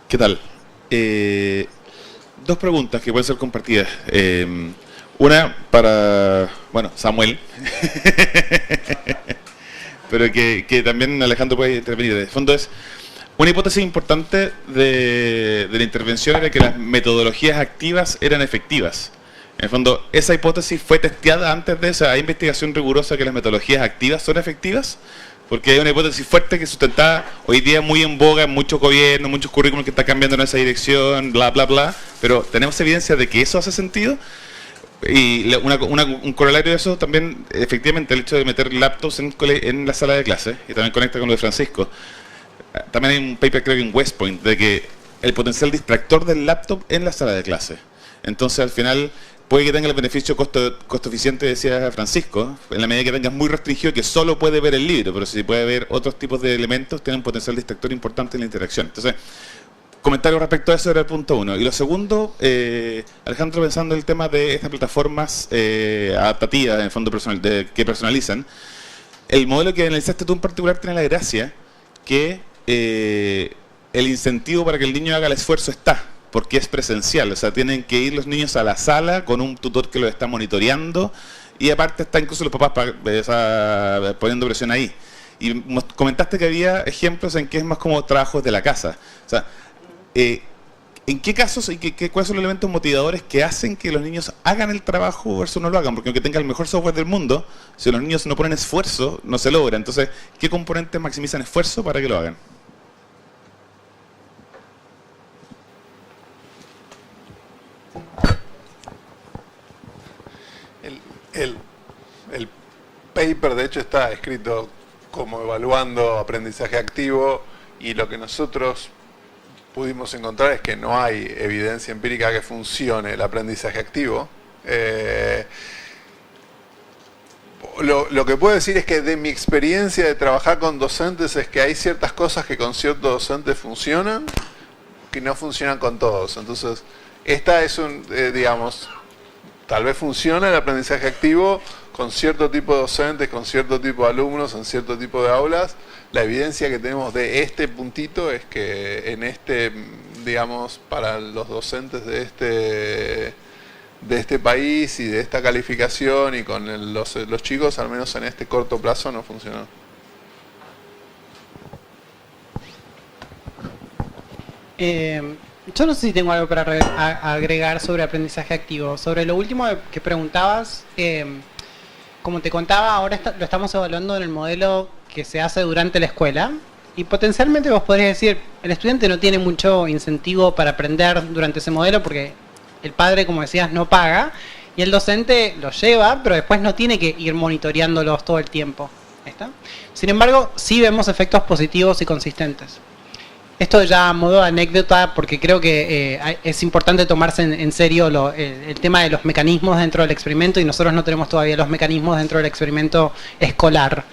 ¿Qué tal? Dos preguntas que pueden ser compartidas. Una para, bueno, Samuel, pero que también Alejandro puede intervenir. De fondo es, una hipótesis importante de la intervención era que las metodologías activas eran efectivas. En el fondo, esa hipótesis fue testeada antes de eso. ¿Hay investigación rigurosa que las metodologías activas son efectivas? Porque hay una hipótesis fuerte que sustentada hoy día muy en boga en muchos gobiernos, muchos currículums que están cambiando en esa dirección, bla, bla, bla. Pero ¿tenemos evidencia de que eso hace sentido? Y un corolario de eso también, efectivamente, el hecho de meter laptops en la sala de clase, y también conecta con lo de Francisco. También hay un paper, creo que en West Point, de que el potencial distractor del laptop en la sala de clase. Entonces, al final, puede que tenga el beneficio costo eficiente, decía Francisco, en la medida que tengas muy restringido que solo puede ver el libro, pero si puede ver otros tipos de elementos, tiene un potencial distractor importante en la interacción. Entonces, comentario respecto a eso era el punto uno. Y lo segundo, Alejandro, pensando en el tema de estas plataformas adaptativas, en el fondo que personalizan, el modelo que analizaste tú en particular tiene la gracia que el incentivo para que el niño haga el esfuerzo está, porque es presencial, o sea, tienen que ir los niños a la sala con un tutor que los está monitoreando y aparte está incluso los papás poniendo presión ahí. Y comentaste que había ejemplos en que es más como trabajos de la casa. O sea, ¿en qué casos y cuáles son los elementos motivadores que hacen que los niños hagan el trabajo versus no lo hagan? Porque aunque tenga el mejor software del mundo, si los niños no ponen esfuerzo, no se logra. Entonces, ¿qué componentes maximizan esfuerzo para que lo hagan? El paper, de hecho, está escrito como evaluando aprendizaje activo, y lo que nosotros pudimos encontrar es que no hay evidencia empírica que funcione el aprendizaje activo. Lo que puedo decir es que de mi experiencia de trabajar con docentes es que hay ciertas cosas que con ciertos docentes funcionan, que no funcionan con todos. Entonces, esta es digamos, tal vez funciona el aprendizaje activo con cierto tipo de docentes, con cierto tipo de alumnos, en cierto tipo de aulas. La evidencia que tenemos de este puntito es que en digamos, para los docentes de este país y de esta calificación y con los chicos, al menos en este corto plazo, no funcionó. Yo no sé si tengo algo para agregar sobre aprendizaje activo. Sobre lo último que preguntabas, como te contaba, ahora lo estamos evaluando en el modelo que se hace durante la escuela, y potencialmente vos podrías decir, el estudiante no tiene mucho incentivo para aprender durante ese modelo porque el padre, como decías, no paga, y el docente lo lleva, pero después no tiene que ir monitoreándolos todo el tiempo. ¿Está? Sin embargo, sí vemos efectos positivos y consistentes. Esto ya a modo de anécdota, porque creo que es importante tomarse en serio el tema de los mecanismos dentro del experimento, y nosotros no tenemos todavía los mecanismos dentro del experimento escolar.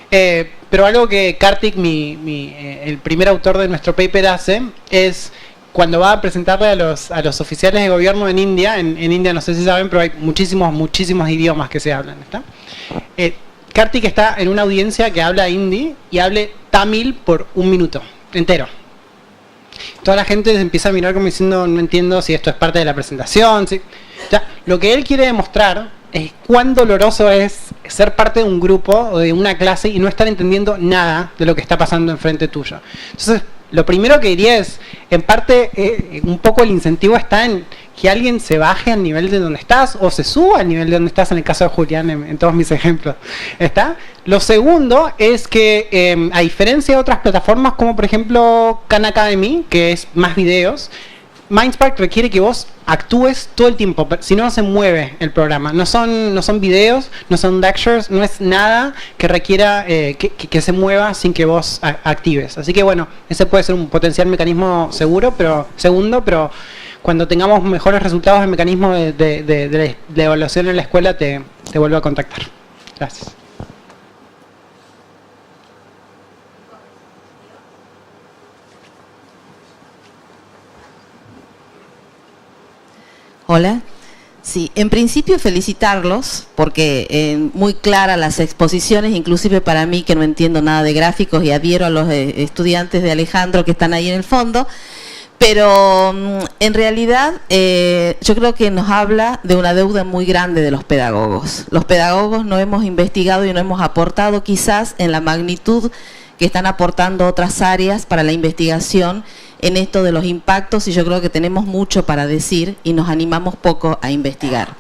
Pero algo que Kartik, el primer autor de nuestro paper, hace es, cuando va a presentarle a los oficiales de gobierno en India, en India no sé si saben, pero hay muchísimos idiomas que se hablan, ¿está? Kartik está en una audiencia que habla hindi y hable tamil por 1 minuto entero. Toda la gente se empieza a mirar como diciendo, no entiendo si esto es parte de la presentación. ¿Sí? Ya, lo que él quiere demostrar es cuán doloroso es ser parte de un grupo o de una clase y no estar entendiendo nada de lo que está pasando enfrente tuyo. Entonces, lo primero que diría es, en parte, un poco el incentivo está en que alguien se baje al nivel de donde estás o se suba al nivel de donde estás, en el caso de Julián, en todos mis ejemplos. ¿Está? Lo segundo es que, a diferencia de otras plataformas como por ejemplo Khan Academy, que es más videos, Mindspark requiere que vos actúes todo el tiempo, si no, se mueve el programa. No son videos, no son lectures, no es nada que requiera que se mueva sin que vos actives. Así que bueno, ese puede ser un potencial mecanismo segundo, pero cuando tengamos mejores resultados del mecanismo de evaluación en la escuela, te vuelvo a contactar. Gracias. Hola. Sí, en principio felicitarlos porque muy claras las exposiciones, inclusive para mí que no entiendo nada de gráficos y adhiero a los estudiantes de Alejandro que están ahí en el fondo, Pero en realidad yo creo que nos habla de una deuda muy grande de los pedagogos. Los pedagogos no hemos investigado y no hemos aportado quizás en la magnitud que están aportando otras áreas para la investigación en esto de los impactos, y yo creo que tenemos mucho para decir y nos animamos poco a investigar.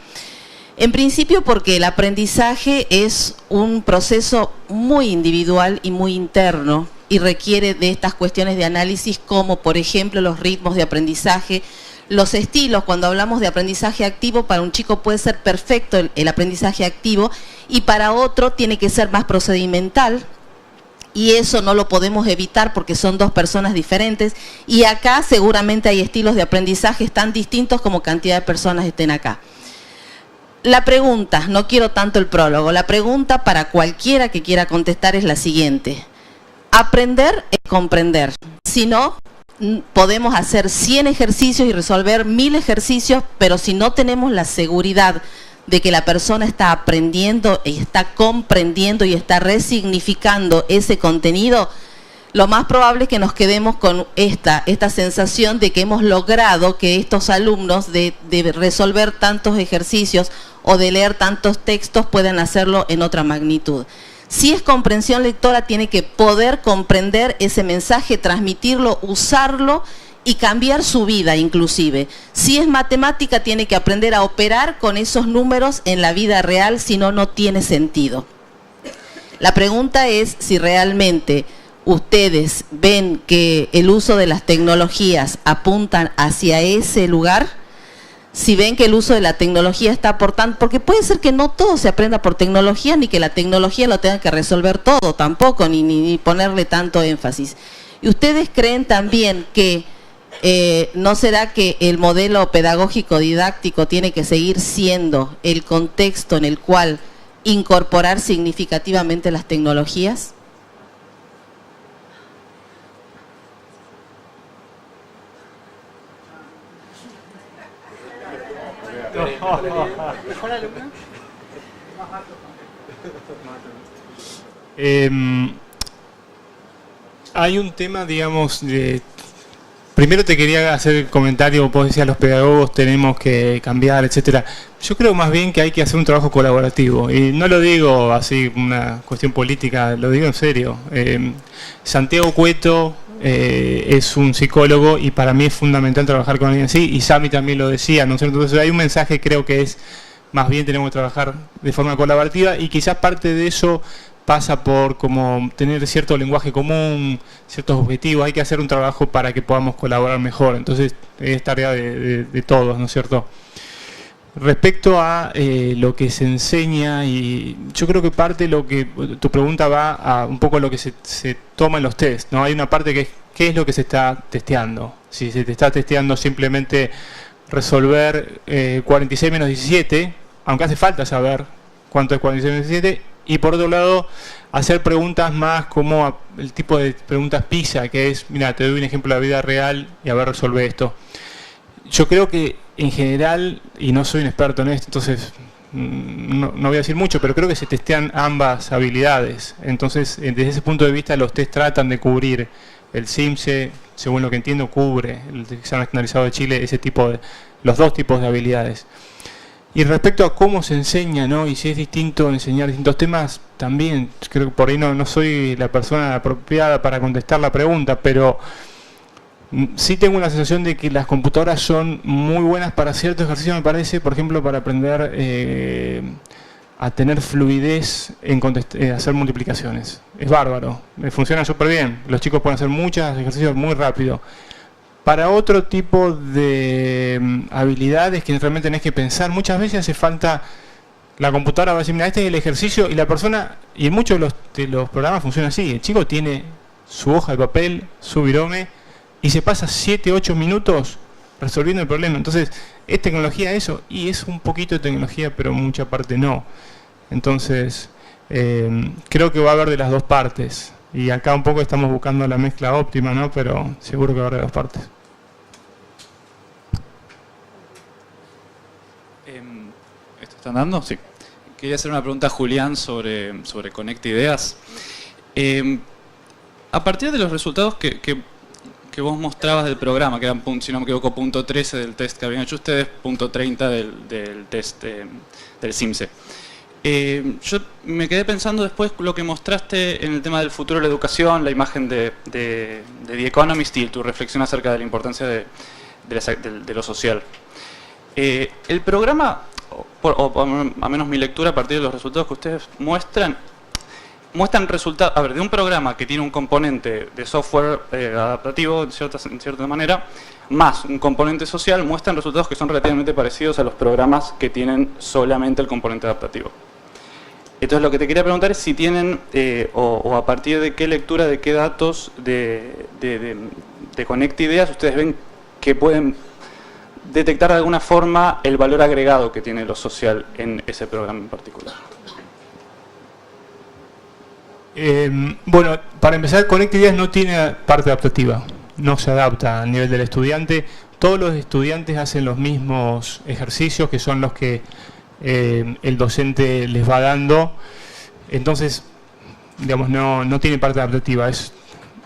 En principio porque el aprendizaje es un proceso muy individual y muy interno, y requiere de estas cuestiones de análisis como, por ejemplo, los ritmos de aprendizaje, los estilos. Cuando hablamos de aprendizaje activo, para un chico puede ser perfecto el aprendizaje activo y para otro tiene que ser más procedimental, y eso no lo podemos evitar porque son dos personas diferentes, y acá seguramente hay estilos de aprendizaje tan distintos como cantidad de personas estén acá. La pregunta, no quiero tanto el prólogo, la pregunta para cualquiera que quiera contestar es la siguiente. Aprender es comprender. Si no, podemos hacer 100 ejercicios y resolver 1000 ejercicios, pero si no tenemos la seguridad de que la persona está aprendiendo y está comprendiendo y está resignificando ese contenido, lo más probable es que nos quedemos con esta sensación de que hemos logrado que estos alumnos de resolver tantos ejercicios o de leer tantos textos puedan hacerlo en otra magnitud. Si es comprensión lectora, tiene que poder comprender ese mensaje, transmitirlo, usarlo y cambiar su vida inclusive. Si es matemática, tiene que aprender a operar con esos números en la vida real, si no, no tiene sentido. La pregunta es si realmente ustedes ven que el uso de las tecnologías apuntan hacia ese lugar. Si ven que el uso de la tecnología está aportando, porque puede ser que no todo se aprenda por tecnología, ni que la tecnología lo tenga que resolver todo tampoco, ni ponerle tanto énfasis. ¿Y ustedes creen también que no será que el modelo pedagógico didáctico tiene que seguir siendo el contexto en el cual incorporar significativamente las tecnologías? Hay un tema, digamos, primero te quería hacer el comentario, vos decías los pedagogos tenemos que cambiar, etcétera. Yo creo más bien que hay que hacer un trabajo colaborativo, y no lo digo así una cuestión política, lo digo en serio. Santiago Cueto es un psicólogo y para mí es fundamental trabajar con alguien así, y Sami también lo decía, ¿no es cierto? Entonces hay un mensaje, creo que es, más bien tenemos que trabajar de forma colaborativa, y quizás parte de eso pasa por como tener cierto lenguaje común, ciertos objetivos. Hay que hacer un trabajo para que podamos colaborar mejor, entonces es tarea de todos, ¿no es cierto? Respecto a lo que se enseña, y yo creo que parte de lo que tu pregunta va a un poco lo que se toma en los test, ¿no? Hay una parte que es qué es lo que se está testeando. Si se te está testeando simplemente resolver 46 menos 17, aunque hace falta saber cuánto es 46 menos 17, y por otro lado hacer preguntas más como el tipo de preguntas PISA, que es, mira, te doy un ejemplo de la vida real y a ver, resolve esto. Yo creo que en general, y no soy un experto en esto, entonces no voy a decir mucho, pero creo que se testean ambas habilidades. Entonces, desde ese punto de vista, los test tratan de cubrir. El CIMSE, según lo que entiendo, cubre, el examen estandarizado de Chile, los dos tipos de habilidades. Y respecto a cómo se enseña, ¿no? Y si es distinto enseñar distintos temas, también creo que por ahí no soy la persona apropiada para contestar la pregunta, pero sí tengo la sensación de que las computadoras son muy buenas para ciertos ejercicios, me parece, por ejemplo, para aprender a tener fluidez en hacer multiplicaciones. Es bárbaro, funciona súper bien. Los chicos pueden hacer muchos ejercicios muy rápido. Para otro tipo de habilidades que realmente tenés que pensar, muchas veces hace falta, la computadora va a decir, mira, este es el ejercicio, y la persona, y en muchos de los programas funciona así, el chico tiene su hoja de papel, su virome, y se pasa 7-8 minutos resolviendo el problema. Entonces, ¿es tecnología eso? Y es un poquito de tecnología, pero mucha parte no. Entonces, creo que va a haber de las dos partes. Y acá un poco estamos buscando la mezcla óptima, ¿no? Pero seguro que va a haber de dos partes. ¿Esto está andando? Sí. Quería hacer una pregunta a Julián sobre Conecta Ideas. A partir de los resultados que que vos mostrabas del programa, que eran, si no me equivoco, punto 13 del test que habían hecho ustedes, punto 30 del test del CIMSE. Yo me quedé pensando después lo que mostraste en el tema del futuro de la educación, la imagen de The Economist y tu reflexión acerca de la importancia de lo social. El programa, o a menos mi lectura a partir de los resultados que ustedes muestran resultados, de un programa que tiene un componente de software adaptativo, en cierta manera, más un componente social, muestran resultados que son relativamente parecidos a los programas que tienen solamente el componente adaptativo. Entonces lo que te quería preguntar es si tienen, o a partir de qué lectura, de qué datos de Conecta Ideas ustedes ven que pueden detectar de alguna forma el valor agregado que tiene lo social en ese programa en particular. Bueno, para empezar, Conecta Ideas no tiene parte adaptativa, no se adapta a nivel del estudiante. Todos los estudiantes hacen los mismos ejercicios, que son los que el docente les va dando. Entonces, digamos, no tiene parte adaptativa.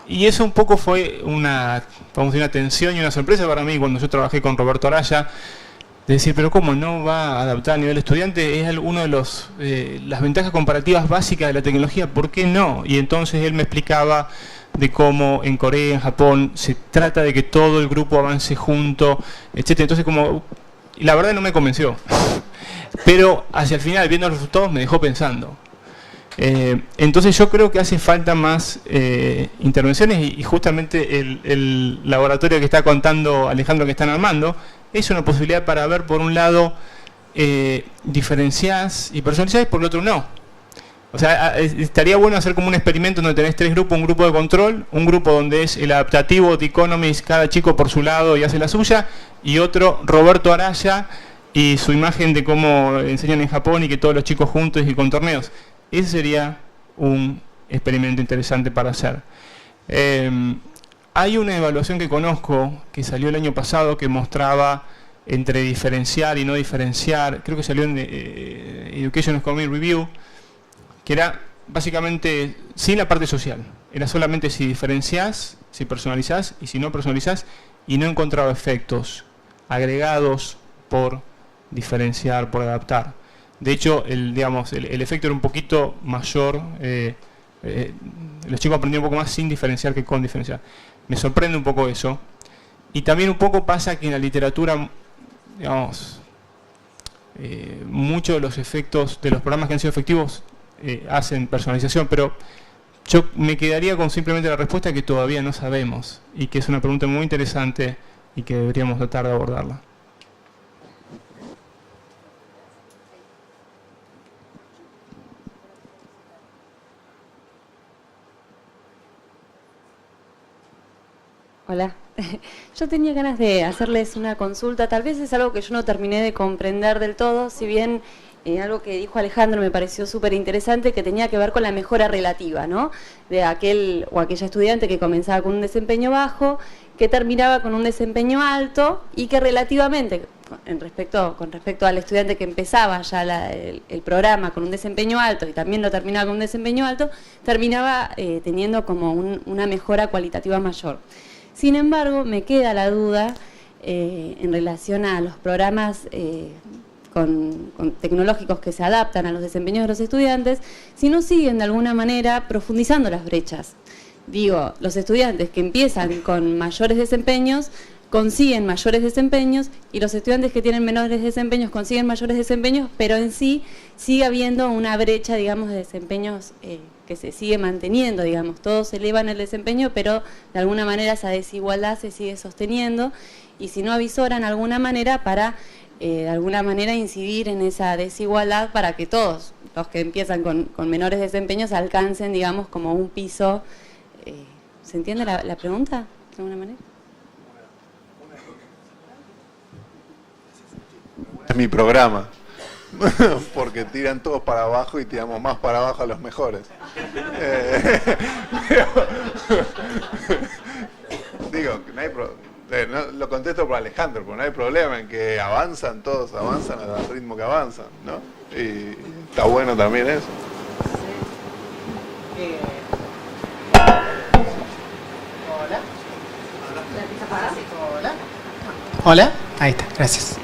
Y eso un poco fue una tensión y una sorpresa para mí cuando yo trabajé con Roberto Araya, de decir, pero ¿cómo no va a adaptar a nivel estudiante? Es uno de las ventajas comparativas básicas de la tecnología, ¿por qué no? Y entonces él me explicaba de cómo en Corea, en Japón, se trata de que todo el grupo avance junto, etc. Entonces, la verdad no me convenció. Pero hacia el final, viendo los resultados, me dejó pensando. Entonces yo creo que hace falta más intervenciones y justamente el laboratorio que está contando Alejandro que están armando es una posibilidad para ver, por un lado, diferenciadas y personalizadas, y por el otro no. O sea, estaría bueno hacer como un experimento donde tenés 3 grupos, un grupo de control, un grupo donde es el adaptativo, The Economist, cada chico por su lado y hace la suya, y otro, Roberto Araya y su imagen de cómo enseñan en Japón y que todos los chicos juntos y con torneos. Ese sería un experimento interesante para hacer. Hay una evaluación que conozco, que salió el año pasado, que mostraba entre diferenciar y no diferenciar, creo que salió en Education Economy Review, que era básicamente sin la parte social. Era solamente si diferenciás, si personalizás y si no personalizás, y no encontraba efectos agregados por diferenciar, por adaptar. De hecho, el efecto era un poquito mayor, los chicos aprendían un poco más sin diferenciar que con diferenciar. Me sorprende un poco eso. Y también un poco pasa que en la literatura, muchos de los efectos de los programas que han sido efectivos hacen personalización, pero yo me quedaría con simplemente la respuesta que todavía no sabemos, y que es una pregunta muy interesante y que deberíamos tratar de abordarla. Hola, yo tenía ganas de hacerles una consulta, tal vez es algo que yo no terminé de comprender del todo, si bien algo que dijo Alejandro me pareció súper interesante, que tenía que ver con la mejora relativa, ¿no? De aquel o aquella estudiante que comenzaba con un desempeño bajo, que terminaba con un desempeño alto y que relativamente, con respecto al estudiante que empezaba ya el programa con un desempeño alto y también lo terminaba con un desempeño alto, terminaba teniendo como una mejora cualitativa mayor. Sin embargo, me queda la duda en relación a los programas con tecnológicos que se adaptan a los desempeños de los estudiantes, si no siguen de alguna manera profundizando las brechas. Digo, los estudiantes que empiezan con mayores desempeños consiguen mayores desempeños y los estudiantes que tienen menores desempeños consiguen mayores desempeños, pero en sí sigue habiendo una brecha, digamos, de desempeños que se sigue manteniendo, digamos, todos elevan el desempeño, pero de alguna manera esa desigualdad se sigue sosteniendo, y si no avisoran de alguna manera para de alguna manera incidir en esa desigualdad para que todos los que empiezan con menores desempeños alcancen, digamos, como un piso. ¿Se entiende la pregunta de alguna manera? Es mi programa, porque tiran todos para abajo y tiramos más para abajo a los mejores. Digo, no hay no, lo contesto por Alejandro, porque no hay problema en que avanzan, todos avanzan al ritmo que avanzan, ¿no? Y está bueno también eso. Hola. Hola, ahí está, gracias.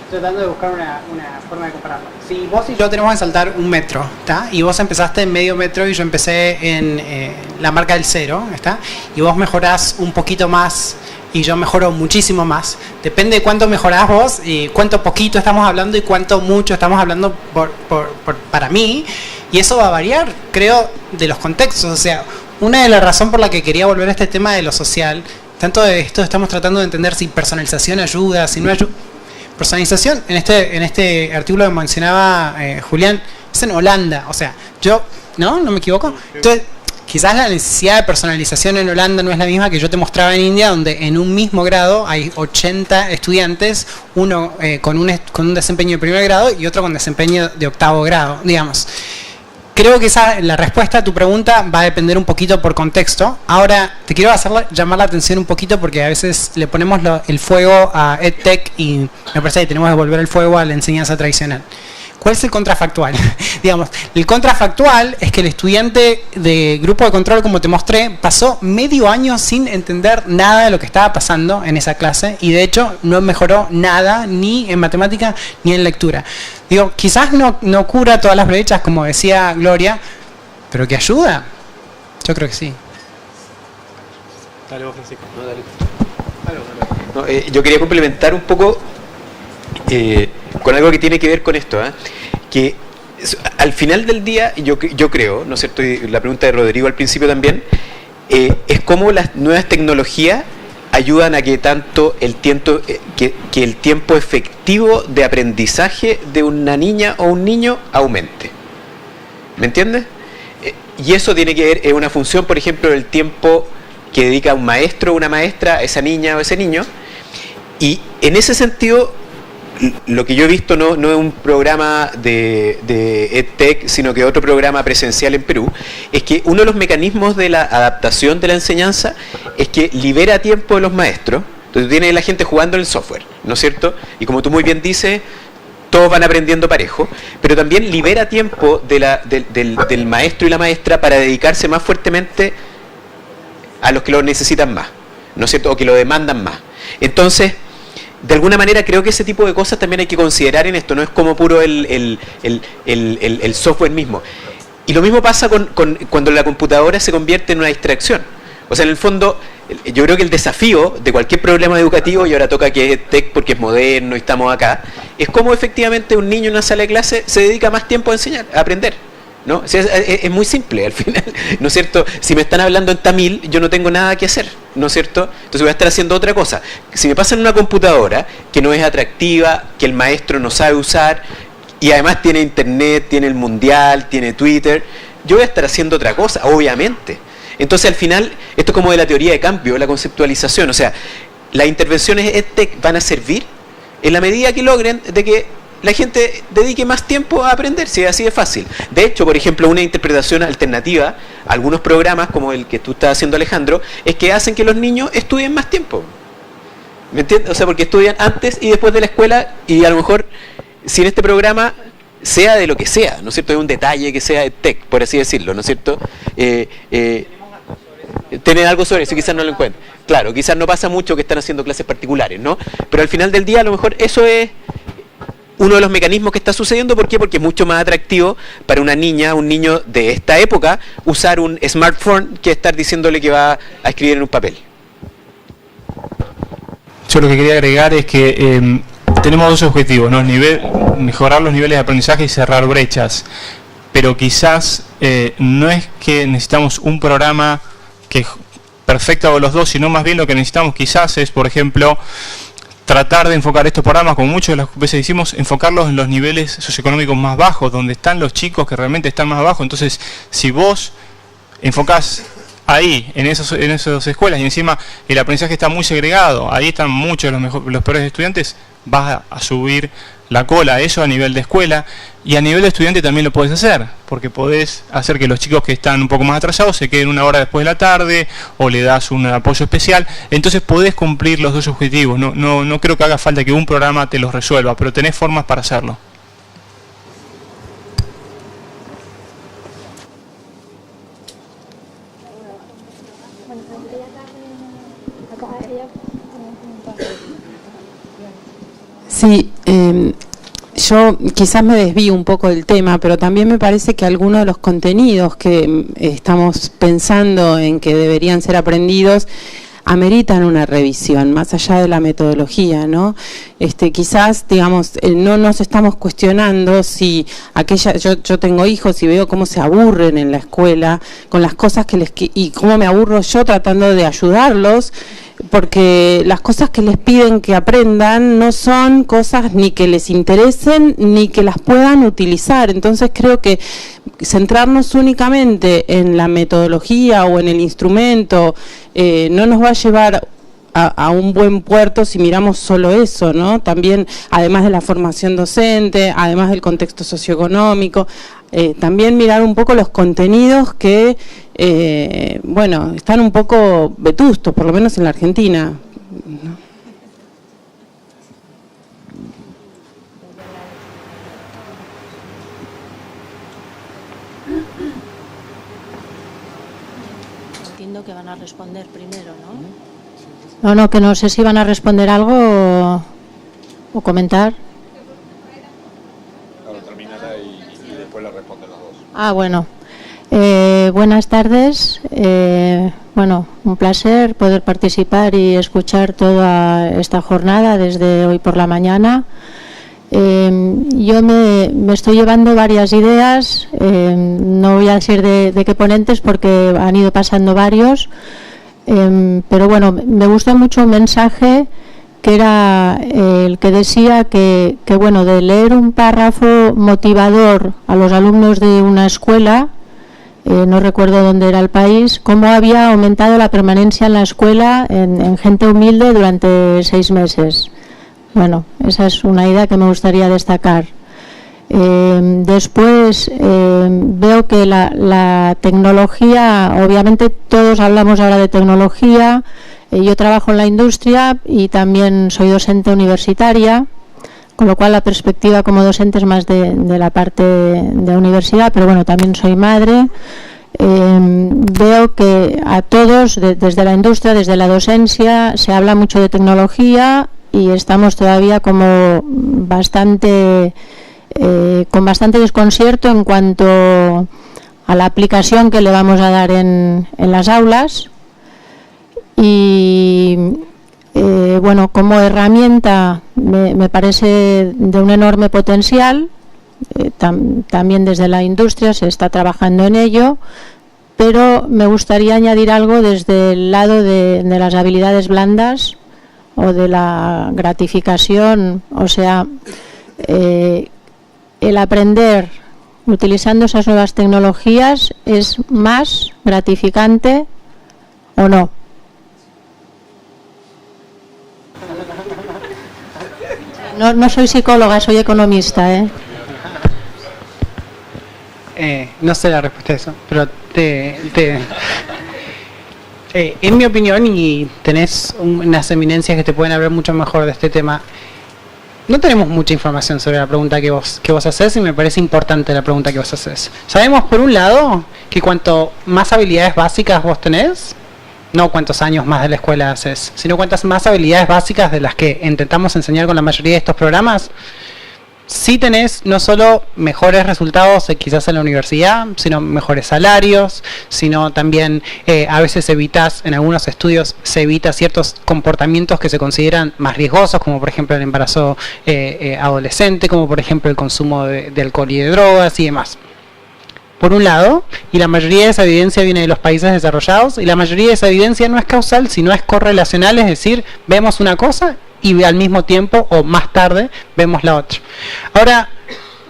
Tratando de buscar una forma de compararlo. Si vos y yo tenemos que saltar 1 metro, ¿está? Y vos empezaste en medio metro y yo empecé en la marca del 0, ¿está? Y vos mejorás un poquito más y yo mejoro muchísimo más. Depende de cuánto mejorás vos y cuánto poquito estamos hablando y cuánto mucho estamos hablando para mí. Y eso va a variar, creo, de los contextos. O sea, una de las razones por la que quería volver a este tema de lo social, tanto de esto estamos tratando de entender si personalización ayuda, si no ayuda. Personalización, en este artículo que mencionaba Julián, es en Holanda. O sea, ¿no me equivoco? Entonces, quizás la necesidad de personalización en Holanda no es la misma que yo te mostraba en India, donde en un mismo grado hay 80 estudiantes, uno con un desempeño de primer grado y otro con desempeño de 8º grado, digamos. Creo que la respuesta a tu pregunta va a depender un poquito por contexto. Ahora, te quiero llamar la atención un poquito porque a veces le ponemos el fuego a EdTech y me parece que tenemos que volver el fuego a la enseñanza tradicional. ¿Cuál es el contrafactual? Digamos, el contrafactual es que el estudiante de grupo de control, como te mostré, pasó medio año sin entender nada de lo que estaba pasando en esa clase y de hecho no mejoró nada ni en matemática ni en lectura. Digo, quizás no cura todas las brechas, como decía Gloria, pero que ayuda. Yo creo que sí. Dale vos, Francisco. No, yo quería complementar un poco con algo que tiene que ver con esto, que al final del día yo creo, ¿no es cierto? Y la pregunta de Rodrigo al principio también, es cómo las nuevas tecnologías ayudan a que tanto el tiempo que el tiempo efectivo de aprendizaje de una niña o un niño aumente. ¿Me entiendes? Y eso tiene que ver, es una función, por ejemplo, del tiempo que dedica un maestro o una maestra a esa niña o ese niño. Y en ese sentido, lo que yo he visto no es un programa de EdTech, sino que otro programa presencial en Perú, es que uno de los mecanismos de la adaptación de la enseñanza es que libera tiempo de los maestros. Entonces tiene la gente jugando en el software, ¿no es cierto? Y como tú muy bien dices, todos van aprendiendo parejo, pero también libera tiempo del maestro y la maestra para dedicarse más fuertemente a los que lo necesitan más, ¿no es cierto? O que lo demandan más. Entonces, de alguna manera creo que ese tipo de cosas también hay que considerar en esto, no es como puro el software mismo. Y lo mismo pasa cuando la computadora se convierte en una distracción. O sea, en el fondo, yo creo que el desafío de cualquier problema educativo, y ahora toca que es tech porque es moderno y estamos acá, es cómo efectivamente un niño en una sala de clase se dedica más tiempo a enseñar, a aprender, ¿no? O sea, es muy simple al final, ¿no es cierto? Si me están hablando en tamil, yo no tengo nada que hacer, ¿no es cierto? Entonces voy a estar haciendo otra cosa. Si me pasan una computadora que no es atractiva, que el maestro no sabe usar, y además tiene internet, tiene el mundial, tiene Twitter, yo voy a estar haciendo otra cosa, obviamente. Entonces al final, esto es como de la teoría de cambio, la conceptualización, o sea, las intervenciones EdTech van a servir en la medida que logren de que la gente dedique más tiempo a aprender, si es así de fácil. De hecho, por ejemplo, una interpretación alternativa a algunos programas, como el que tú estás haciendo, Alejandro, es que hacen que los niños estudien más tiempo. ¿Me entiendes? O sea, porque estudian antes y después de la escuela, y a lo mejor, si en este programa, sea de lo que sea, ¿no es cierto? Es un detalle que sea de tech, por así decirlo, ¿no es cierto? Tener algo sobre eso, quizás no lo encuentren. Claro, quizás no pasa mucho que están haciendo clases particulares, ¿no? Pero al final del día, a lo mejor, eso es uno de los mecanismos que está sucediendo. ¿Por qué? Porque es mucho más atractivo para una niña, un niño de esta época, usar un smartphone que estar diciéndole que va a escribir en un papel. Yo lo que quería agregar es que tenemos dos objetivos, ¿no? Mejorar los niveles de aprendizaje y cerrar brechas. Pero quizás no es que necesitamos un programa que es perfecto a los dos, sino más bien lo que necesitamos quizás es, por ejemplo, tratar de enfocar estos programas, como muchas de las veces decimos, enfocarlos en los niveles socioeconómicos más bajos, donde están los chicos que realmente están más abajo. Entonces, si vos enfocás ahí, en esas escuelas, y encima el aprendizaje está muy segregado, ahí están muchos de los peores estudiantes, vas a subir la cola. Eso a nivel de escuela, y a nivel de estudiante también lo podés hacer, porque podés hacer que los chicos que están un poco más atrasados se queden una hora después de la tarde, o le das un apoyo especial. Entonces podés cumplir los dos objetivos. No creo que haga falta que un programa te los resuelva, pero tenés formas para hacerlo. Sí, yo quizás me desvío un poco del tema, pero también me parece que algunos de los contenidos que estamos pensando en que deberían ser aprendidos ameritan una revisión, más allá de la metodología, ¿no? Quizás, digamos, no nos estamos cuestionando si yo tengo hijos y veo cómo se aburren en la escuela con las cosas y cómo me aburro yo tratando de ayudarlos, porque las cosas que les piden que aprendan no son cosas ni que les interesen ni que las puedan utilizar. Entonces creo que centrarnos únicamente en la metodología o en el instrumento no nos va a llevar a un buen puerto si miramos solo eso, ¿no? También, además de la formación docente, además del contexto socioeconómico, también mirar un poco los contenidos que, bueno, están un poco vetustos, por lo menos en la Argentina, ¿no? Entiendo que van a responder primero, ¿no? No, que no sé si van a responder algo o comentar. Claro, terminará y después la responden los dos. Ah, bueno. Buenas tardes. Bueno, un placer poder participar y escuchar toda esta jornada desde hoy por la mañana. Yo me estoy llevando varias ideas, no voy a decir de qué ponentes porque han ido pasando varios, pero bueno, me gustó mucho un mensaje que era el que decía que bueno, de leer un párrafo motivador a los alumnos de una escuela, no recuerdo dónde era el país, cómo había aumentado la permanencia en la escuela en gente humilde durante 6 meses. Bueno, esa es una idea que me gustaría destacar. Después veo que la tecnología, obviamente todos hablamos ahora de tecnología, yo trabajo en la industria y también soy docente universitaria, con lo cual la perspectiva como docente es más de la parte de universidad, pero bueno, también soy madre. Veo que a todos, desde la industria, desde la docencia, se habla mucho de tecnología y estamos todavía como bastante con bastante desconcierto en cuanto a la aplicación que le vamos a dar en las aulas y bueno, como herramienta me parece de un enorme potencial. También desde la industria se está trabajando en ello, pero me gustaría añadir algo desde el lado de las habilidades blandas o de la gratificación, o sea, el aprender utilizando esas nuevas tecnologías es más gratificante o no. No soy psicóloga, soy economista, No sé la respuesta a eso, pero en mi opinión, y tenés unas eminencias que te pueden hablar mucho mejor de este tema, no tenemos mucha información sobre la pregunta que vos haces y me parece importante la pregunta que vos haces. Sabemos, por un lado, que cuanto más habilidades básicas vos tenés, no cuántos años más de la escuela haces, sino cuántas más habilidades básicas de las que intentamos enseñar con la mayoría de estos programas, sí tenés no solo mejores resultados quizás en la universidad, sino mejores salarios, sino también a veces evitas, en algunos estudios se evita ciertos comportamientos que se consideran más riesgosos, como por ejemplo el embarazo adolescente, como por ejemplo el consumo de alcohol y de drogas y demás. Por un lado, y la mayoría de esa evidencia viene de los países desarrollados, y la mayoría de esa evidencia no es causal, sino es correlacional, es decir, vemos una cosa y al mismo tiempo, o más tarde, vemos la otra. Ahora,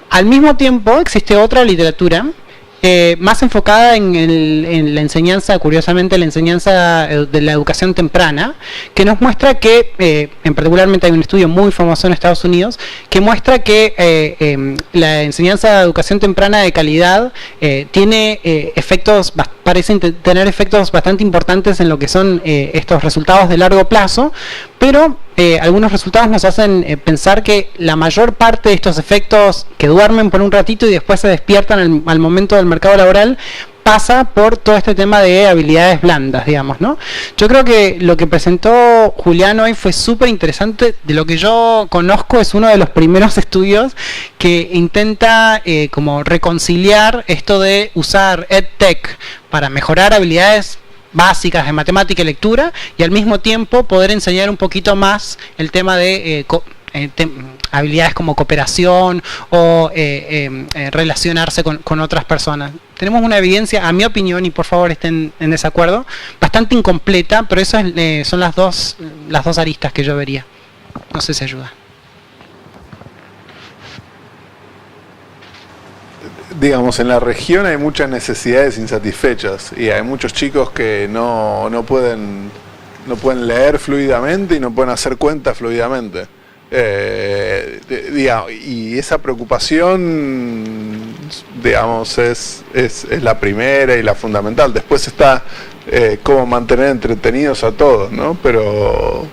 al mismo tiempo existe otra literatura más enfocada en la enseñanza, curiosamente la enseñanza de la educación temprana, que nos muestra que, en particularmente hay un estudio muy famoso en Estados Unidos, que muestra que la enseñanza de educación temprana de calidad tiene efectos, parecen tener efectos bastante importantes en lo que son estos resultados de largo plazo, pero algunos resultados nos hacen pensar que la mayor parte de estos efectos que duermen por un ratito y después se despiertan al momento del mercado laboral pasa por todo este tema de habilidades blandas, digamos, ¿no? Yo creo que lo que presentó Julián hoy fue súper interesante. De lo que yo conozco, es uno de los primeros estudios que intenta como reconciliar esto de usar EdTech para mejorar habilidades básicas de matemática y lectura, y al mismo tiempo poder enseñar un poquito más el tema de habilidades como cooperación o relacionarse con otras personas. Tenemos una evidencia, a mi opinión, y por favor estén en desacuerdo, bastante incompleta, pero esas son las dos aristas que yo vería. No sé si ayuda. Digamos, en la región hay muchas necesidades insatisfechas y hay muchos chicos que no pueden leer fluidamente y no pueden hacer cuentas fluidamente. Y esa preocupación, digamos, es la primera y la fundamental. Después está cómo mantener entretenidos a todos, ¿no? Pero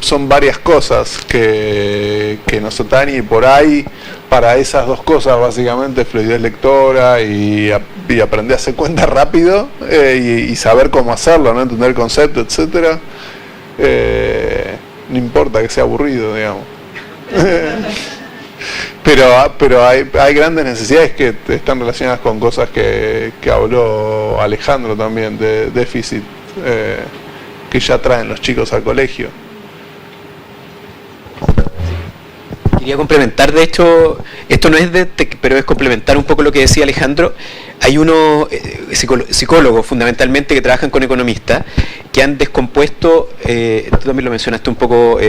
son varias cosas que nos atañen, y por ahí, para esas dos cosas, básicamente, fluidez lectora y aprender a hacer cuentas rápido, y saber cómo hacerlo, ¿no? Entender el concepto, etcétera. No importa que sea aburrido, digamos. Pero hay grandes necesidades que están relacionadas con cosas que habló Alejandro también, de déficit que ya traen los chicos al colegio. Quería complementar, de hecho, esto no es de TEC, pero es complementar un poco lo que decía Alejandro. Hay unos psicólogos fundamentalmente que trabajan con economistas que han descompuesto, tú también lo mencionaste un poco,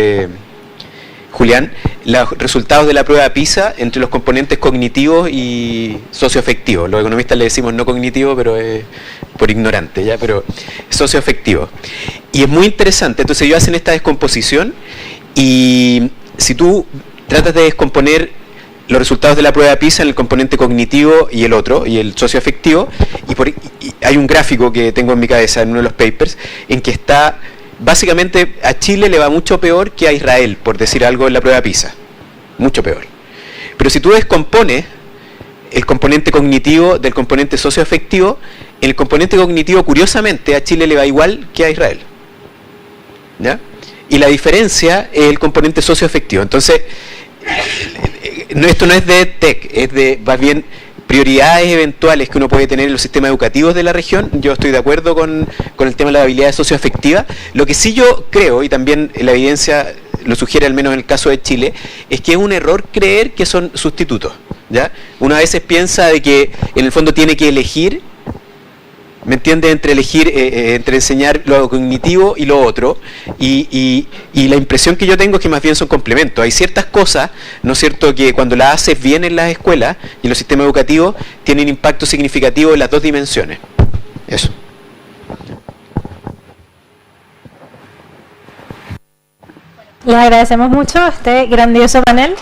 Julián, los resultados de la prueba PISA entre los componentes cognitivos y socioafectivos. Los economistas le decimos no cognitivo, pero por ignorante, ¿ya? Pero socioafectivo. Y es muy interesante. Entonces ellos hacen esta descomposición, y si tú tratas de descomponer los resultados de la prueba PISA en el componente cognitivo y el otro, y el socioafectivo, y hay un gráfico que tengo en mi cabeza en uno de los papers, en que está, básicamente, a Chile le va mucho peor que a Israel, por decir algo, en la prueba PISA. Mucho peor. Pero si tú descompones el componente cognitivo del componente socioafectivo, en el componente cognitivo, curiosamente, a Chile le va igual que a Israel. ¿Ya? Y la diferencia es el componente socioafectivo. Entonces, esto no es de TEC, es de, más bien, prioridades eventuales que uno puede tener en los sistemas educativos de la región. Yo estoy de acuerdo con el tema de las habilidades socioafectivas. Lo que sí yo creo, y también la evidencia lo sugiere, al menos en el caso de Chile, es que es un error creer que son sustitutos, ¿ya? Uno a veces piensa de que en el fondo tiene que elegir, ¿me entiendes?, entre elegir, entre enseñar lo cognitivo y lo otro, y la impresión que yo tengo es que más bien son complementos. Hay ciertas cosas, ¿no es cierto?, que cuando las haces bien en las escuelas y en los sistemas educativos tienen impacto significativo en las dos dimensiones. Eso. Les agradecemos mucho este grandioso panel.